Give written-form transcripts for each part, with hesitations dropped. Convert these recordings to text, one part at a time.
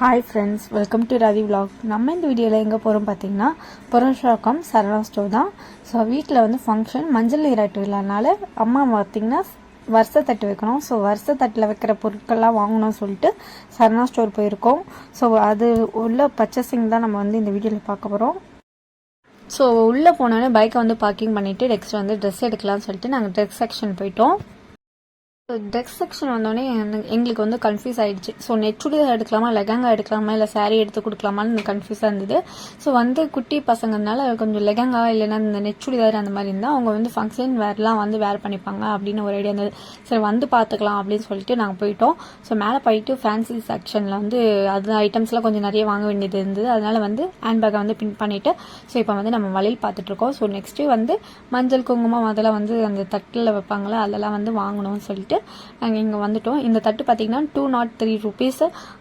Hi friends, welcome to Ravi vlog. நம்ம இந்த வீடியோவில் எங்கே போகிறோம் பார்த்தீங்கன்னா புரஷாக்கம் சரவணா ஸ்டோர் தான். ஸோ வீட்டில் வந்து ஃபங்க்ஷன் மஞ்சள் நீராட்டு இல்லாதனால அம்மா பார்த்திங்கன்னா வருஷ தட்டு வைக்கணும். ஸோ வருஷ தட்டில் வைக்கிற பொருட்கள்லாம் வாங்கணும்னு சொல்லிட்டு சரவணா ஸ்டோர் போயிருக்கோம். ஸோ அது உள்ள பர்ச்சேசிங் தான் நம்ம வந்து இந்த வீடியோவில் பார்க்க போகிறோம். ஸோ உள்ளே போனோன்னே பைக்கை வந்து பார்க்கிங் பண்ணிவிட்டு நெக்ஸ்ட் வந்து ட்ரெஸ் எடுக்கலாம்னு சொல்லிட்டு நாங்கள் ட்ரெஸ் செக்ஷன் போயிட்டோம். ட்ரெஸ் செக்ஷன் வந்தோடனே எங்களுக்கு வந்து கன்ஃபியூஸ் ஆகிடுச்சு. ஸோ நெட் சுடிதார் எடுக்கலாமா, லெகங்கா எடுக்கலாமா, இல்லை சாரீ எடுத்து கொடுக்கலாமான்னு கன்ஃபியூஸாக இருந்தது. ஸோ வந்து குட்டி பசங்கனால கொஞ்சம் லெகங்கா இல்லைன்னா இந்த நெட் சுடிதார் அந்த மாதிரி இருந்தால் அவங்க வந்து ஃபங்க்ஷன் வேர்லாம் வந்து வேர் பண்ணிப்பாங்க அப்படின்னு ஒரு ஐடியா இருந்தது. சரி வந்து பார்த்துக்கலாம் அப்படின்னு சொல்லிட்டு நாங்கள் போயிட்டோம். ஸோ மேலே போயிட்டு ஃபேன்சி செக்ஷனில் வந்து அது ஐட்டம்ஸ்லாம் கொஞ்சம் நிறைய வாங்க வேண்டியது இருந்தது. அதனால வந்து ஹேண்ட்பேக்கை வந்து பின் பண்ணிவிட்டு ஸோ இப்போ வந்து நம்ம வளையல் பார்த்துட்ருக்கோம். ஸோ நெக்ஸ்ட்டு வந்து மஞ்சள் குங்குமம் அதெல்லாம் வந்து அந்த தட்டில் வைப்பாங்களே அதெல்லாம் வந்து வாங்கணும்னு சொல்லிட்டு நாங்கள் இங்கே வந்துட்டோம். இந்த தட்டு பார்த்தீங்கன்னா 203 rupees.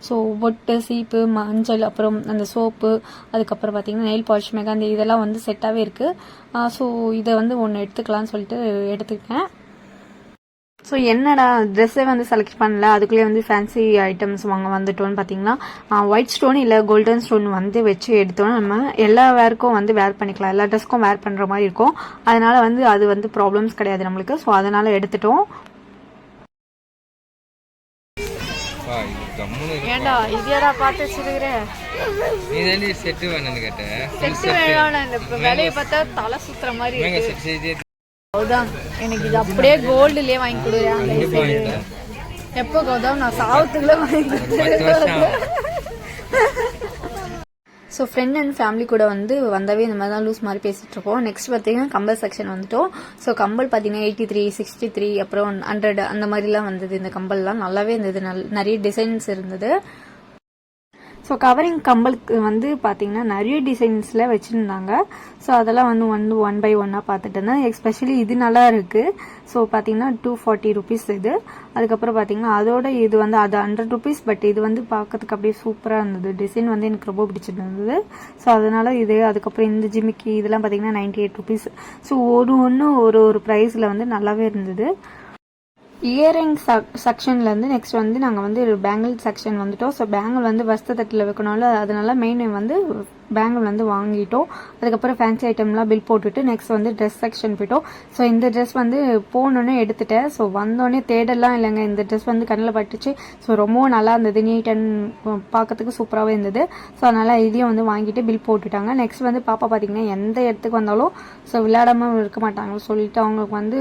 ஸோ பொட்டு, சீப்பு, மஞ்சள், அப்புறம் அந்த சோப்பு, அதுக்கப்புறம் பார்த்தீங்கன்னா நெயில் பாலிஷ், மெகாந்தி இதெல்லாம் வந்து செட்டாகவே இருக்குது. ஸோ இதை வந்து ஒன்று எடுத்துக்கலாம்னு சொல்லிட்டு எடுத்துக்கிட்டேன். ஸோ என்னடா ட்ரெஸ்ஸே வந்து செலக்ட் பண்ணல, அதுக்குள்ளேயே வந்து ஃபேன்சி ஐட்டம்ஸ் வாங்க வந்துட்டோன்னு பார்த்தீங்கன்னா ஒயிட் ஸ்டோன் இல்லை கோல்டன் ஸ்டோன் வந்து வச்சு எடுத்தோன்னா நம்ம எல்லா வேருக்கும் வந்து வேர் பண்ணிக்கலாம், எல்லா ட்ரெஸ்க்கும் வேர் பண்ணுற மாதிரி இருக்கும். அதனால வந்து அது வந்து ப்ராப்ளம்ஸ் கிடையாது நம்மளுக்கு. ஸோ அதனால எடுத்துட்டோம். ஏண்டா இதேடா பார்த்து வச்சிருக்கிறேன். நீ தாண்டி செட்டு வேணும்னு கேட்டேன். செட்டு வேணும். இந்த வேலையை பார்த்தா தலை சுத்துற மாதிரி இருக்கு. கௌதம் எனக்கு இது அப்படியே கோல்டுலயே வாங்கி கொடுக்குறேன். எப்போ கௌதம் நான் சாவத்துக்குள்ள வாங்கி கொடுத்துருக்கேன். ஸோ ஃப்ரெண்ட் அண்ட் ஃபேமிலி கூட வந்து வந்தாவே இந்த மாதிரி தான் லூஸ் மாதிரி பேசிகிட்டு இருக்கோம். நெக்ஸ்ட் பார்த்தீங்கன்னா கம்பல் செக்ஷன் வந்துட்டோம். ஸோ கம்பல் பார்த்தீங்கன்னா 83, 63, அப்புறம் 100 அந்த மாதிரிலாம் வந்தது. இந்த கம்பல்லாம் நல்லாவே இருந்தது, நிறைய டிசைன்ஸ் இருந்தது. ஸோ கவரிங் கம்பலுக்கு வந்து பார்த்தீங்கன்னா நிறைய டிசைன்ஸில் வச்சுருந்தாங்க. ஸோ அதெல்லாம் வந்து ஒன் பை ஒன்னாக பார்த்துட்டு இருந்தேன். எஸ்பெஷலி இது நல்லா இருக்குது. ஸோ பார்த்தீங்கன்னா 240 rupees இது. அதுக்கப்புறம் பார்த்தீங்கன்னா அதோட இது வந்து அது 100 rupees. பட் இது வந்து பார்க்கறதுக்கு அப்படியே சூப்பராக இருந்தது. டிசைன் வந்து எனக்கு ரொம்ப பிடிச்சிருந்தது. ஸோ அதனால இது. அதுக்கப்புறம் இந்த ஜிமிக்கி இதெல்லாம் பார்த்தீங்கன்னா 98 rupees. ஸோ ஒன்று ஒரு ப்ரைஸில் வந்து நல்லாவே இருந்தது. இயரிங் செக்ஷன்லேருந்து நெக்ஸ்ட் வந்து நாங்கள் வந்து பேங்கிள் செக்ஷன் வந்துட்டோம். ஸோ பேங்கிள் வந்து வஸ்திரத்தட்டில் வைக்கணும்ல, அதனால மெயின் வந்து பேங்கிள் வந்து வாங்கிட்டோம். அதுக்கப்புறம் ஃபேன்சி ஐட்டம்லாம் பில் போட்டுட்டு நெக்ஸ்ட் வந்து ட்ரெஸ் செக்ஷன் போயிட்டோம். ஸோ இந்த ட்ரெஸ் வந்து போனோன்னே எடுத்துட்டேன். ஸோ வந்தோடனே தேடலாம் இல்லைங்க, இந்த ட்ரெஸ் வந்து கண்ணில் பட்டுச்சு. ஸோ ரொம்பவும் நல்லா இருந்தது, நீட் அண்ட் பார்க்கறதுக்கு சூப்பராகவே இருந்தது. ஸோ அதனால் இதையும் வந்து வாங்கிட்டு பில் போட்டுட்டாங்க. நெக்ஸ்ட் வந்து பாப்பா பார்த்தீங்கன்னா எந்த இடத்துக்கு வந்தாலும் ஸோ விளையாடாமல் இருக்க மாட்டாங்க சொல்லிட்டு அவங்களுக்கு வந்து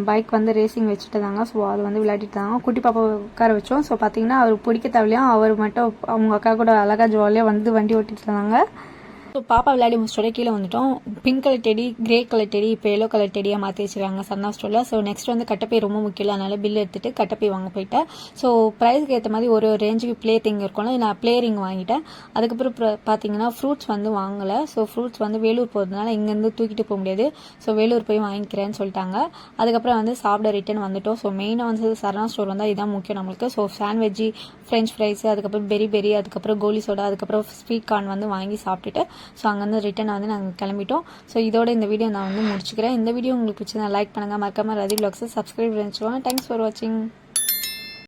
பைக் வந்து ரேசிங் வச்சுட்டு தாங்க. ஸோ அது வந்து விளையாடிட்டு தாங்க. குட்டி பாப்பா உட்கார வச்சோம். ஸோ பார்த்தீங்கன்னா அவர் பிடிக்க தேவையில்லையா, அவர் மட்டும் அவங்க அக்கா கூட அழகாக ஜாலியாக வந்து வண்டி ஓட்டிட்டு இருந்தாங்க. ஸோ பாப்பா விளையாடி முடிச்சோட கீழே வந்துட்டோம். Pink colour teddy, grey colour teddy, இப்போ எல்லோ கலர் டெடியாக மாற்றி வச்சுருக்காங்க சரவணா ஸ்டோரில். ஸோ நெக்ஸ்ட் வந்து கட்டப்பை ரொம்ப முக்கியம், அதனால பில் எடுத்துட்டு கட்டப்பை வாங்க போயிட்டேன். ஸோ ப்ரைஸ்க்கு ஏற்ற மாதிரி ஒரு ரேஞ்சுக்கு ப்ளே திங் இருக்கும்ல, நான் ப்ளே ரிங் வாங்கிட்டேன். அதுக்கப்புறம் பார்த்தீங்கன்னா ஃப்ரூட்ஸ் வந்து வாங்கலை. ஸோ ஃப்ரூட்ஸ் வந்து வேலூர் போகிறதுனால இங்கேருந்து தூக்கிட்டு போக முடியாது. ஸோ வேலூர் போய் வாங்கிக்கிறேன்னு சொல்லிட்டாங்க. அதுக்கப்புறம் வந்து சாப்பிட ரிட்டன் வந்துட்டோம். ஸோ மெயினாக வந்து சரவணா ஸ்டோர் வந்தால் இதுதான் முக்கியம் நம்மளுக்கு. ஸோ சாண்ட்விட்ஜி, ஃப்ரெஞ்ச் ஃப்ரைஸ், அதுக்கப்புறம் பெரி, அதுக்கப்புறம் கோலி சோடா, அதுக்கப்புறம் ஸ்வீட் கார்ன் வந்து வாங்கி சாப்பிட்டுட்டு ஸோ அங்கேருந்து ரிட்டன் வந்து நாங்கள் கிளம்பிட்டோம். ஸோ இதோட இந்த வீடியோ நான் வந்து முடிச்சுக்கிறேன். இந்த வீடியோ உங்களுக்கு பிடிச்சா லைக் பண்ணுங்கள், மறக்காம ரதி விலாக்ஸை சப்ஸ்கிரைப் பண்ணிச்சுக்கோங்க. தேங்க்ஸ் ஃபார் வாட்சிங்.